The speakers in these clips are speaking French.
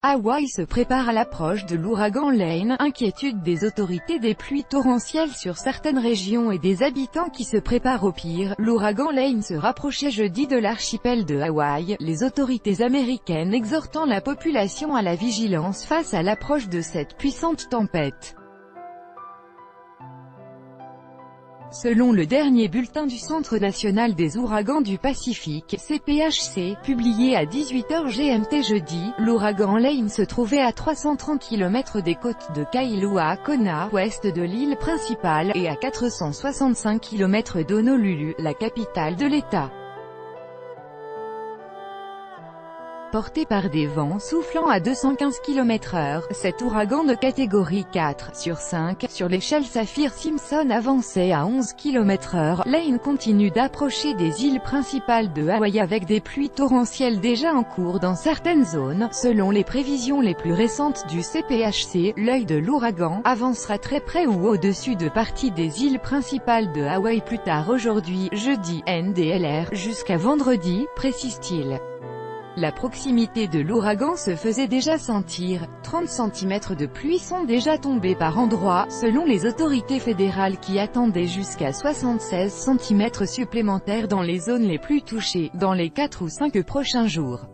Hawaï se prépare à l'approche de l'ouragan Lane, inquiétude des autorités des pluies torrentielles sur certaines régions et des habitants qui se préparent au pire. L'ouragan Lane se rapprochait jeudi de l'archipel de Hawaï, les autorités américaines exhortant la population à la vigilance face à l'approche de cette puissante tempête. Selon le dernier bulletin du Centre national des ouragans du Pacifique, CPHC, publié à 18h GMT jeudi, l'ouragan Lane se trouvait à 330 km des côtes de Kailua Kona, ouest de l'île principale, et à 465 km d'Honolulu, la capitale de l'État. Porté par des vents soufflant à 215 km/h, cet ouragan de catégorie 4 sur 5 sur l'échelle Saffir-Simpson avançait à 11 km/h. Lane continue d'approcher des îles principales de Hawaï avec des pluies torrentielles déjà en cours dans certaines zones. Selon les prévisions les plus récentes du CPHC, l'œil de l'ouragan avancera très près ou au-dessus de parties des îles principales de Hawaï plus tard aujourd'hui, jeudi, NDLR, jusqu'à vendredi, précise-t-il. La proximité de l'ouragan se faisait déjà sentir, 30 cm de pluie sont déjà tombés par endroits, selon les autorités fédérales qui attendaient jusqu'à 76 cm supplémentaires dans les zones les plus touchées, dans les 4 ou 5 prochains jours.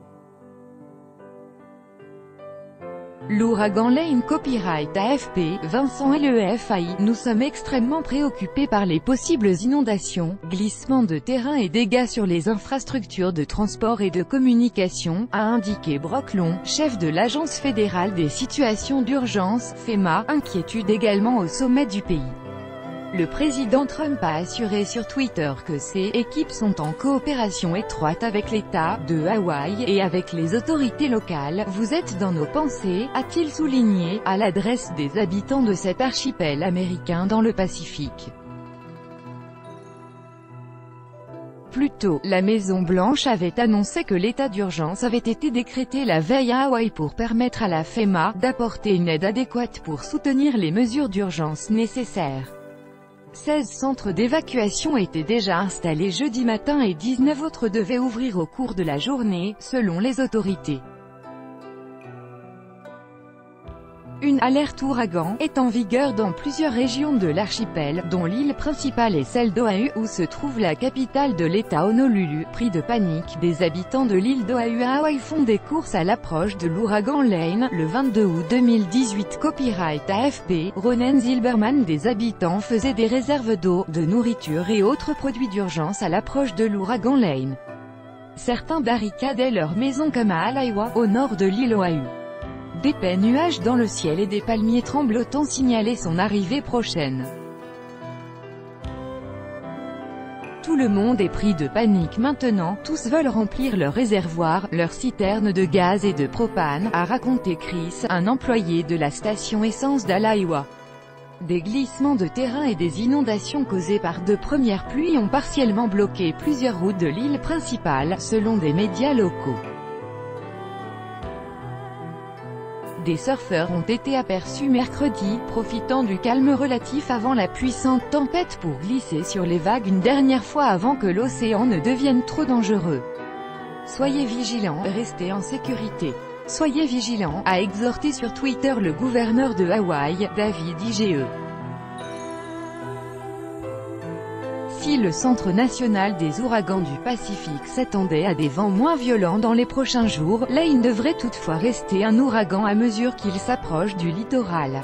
L'ouragan Lane copyright AFP, Vincent LEFAI, nous sommes extrêmement préoccupés par les possibles inondations, glissements de terrain et dégâts sur les infrastructures de transport et de communication, a indiqué Brock Long, chef de l'Agence fédérale des situations d'urgence, FEMA, inquiétude également au sommet du pays. Le président Trump a assuré sur Twitter que ses équipes sont en coopération étroite avec l'État de Hawaï et avec les autorités locales. Vous êtes dans nos pensées, a-t-il souligné, à l'adresse des habitants de cet archipel américain dans le Pacifique. Plus tôt, la Maison-Blanche avait annoncé que l'état d'urgence avait été décrété la veille à Hawaï pour permettre à la FEMA d'apporter une aide adéquate pour soutenir les mesures d'urgence nécessaires. 16 centres d'évacuation étaient déjà installés jeudi matin et 19 autres devaient ouvrir au cours de la journée, selon les autorités. Une alerte ouragan est en vigueur dans plusieurs régions de l'archipel, dont l'île principale est celle d'Oahu, où se trouve la capitale de l'État Honolulu. Pris de panique, des habitants de l'île d'Oahu à Hawaï font des courses à l'approche de l'ouragan Lane. Le 22 août 2018, copyright AFP, Ronen Zilberman, des habitants faisaient des réserves d'eau, de nourriture et autres produits d'urgence à l'approche de l'ouragan Lane. Certains barricadaient leurs maisons comme à Alaiwa, au nord de l'île Oahu. D'épais nuages dans le ciel et des palmiers tremblotants signalaient son arrivée prochaine. Tout le monde est pris de panique maintenant, tous veulent remplir leurs réservoirs, leurs citernes de gaz et de propane, a raconté Chris, un employé de la station essence d'Alaiwa. Des glissements de terrain et des inondations causées par de premières pluies ont partiellement bloqué plusieurs routes de l'île principale, selon des médias locaux. Des surfeurs ont été aperçus mercredi, profitant du calme relatif avant la puissante tempête pour glisser sur les vagues une dernière fois avant que l'océan ne devienne trop dangereux. Soyez vigilants, restez en sécurité. Soyez vigilants, a exhorté sur Twitter le gouverneur de Hawaï, David Ige. Si le Centre national des ouragans du Pacifique s'attendait à des vents moins violents dans les prochains jours, Lane devrait toutefois rester un ouragan à mesure qu'il s'approche du littoral.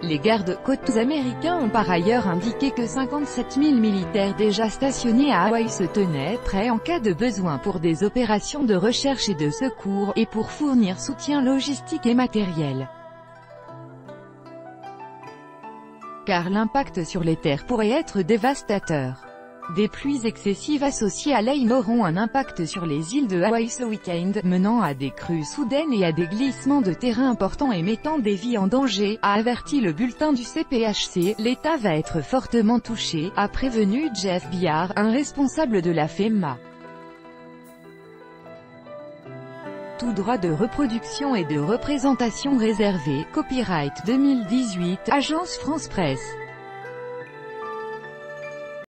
Les gardes-côtes américains ont par ailleurs indiqué que 57 000 militaires déjà stationnés à Hawaï se tenaient prêts en cas de besoin pour des opérations de recherche et de secours, et pour fournir soutien logistique et matériel. Car l'impact sur les terres pourrait être dévastateur. Des pluies excessives associées à Lane auront un impact sur les îles de Hawaï ce week-end, menant à des crues soudaines et à des glissements de terrain importants et mettant des vies en danger, a averti le bulletin du CPHC. L'État va être fortement touché, a prévenu Jeff Biard, un responsable de la FEMA. Tout droit de reproduction et de représentation réservé, copyright 2018, Agence France Presse.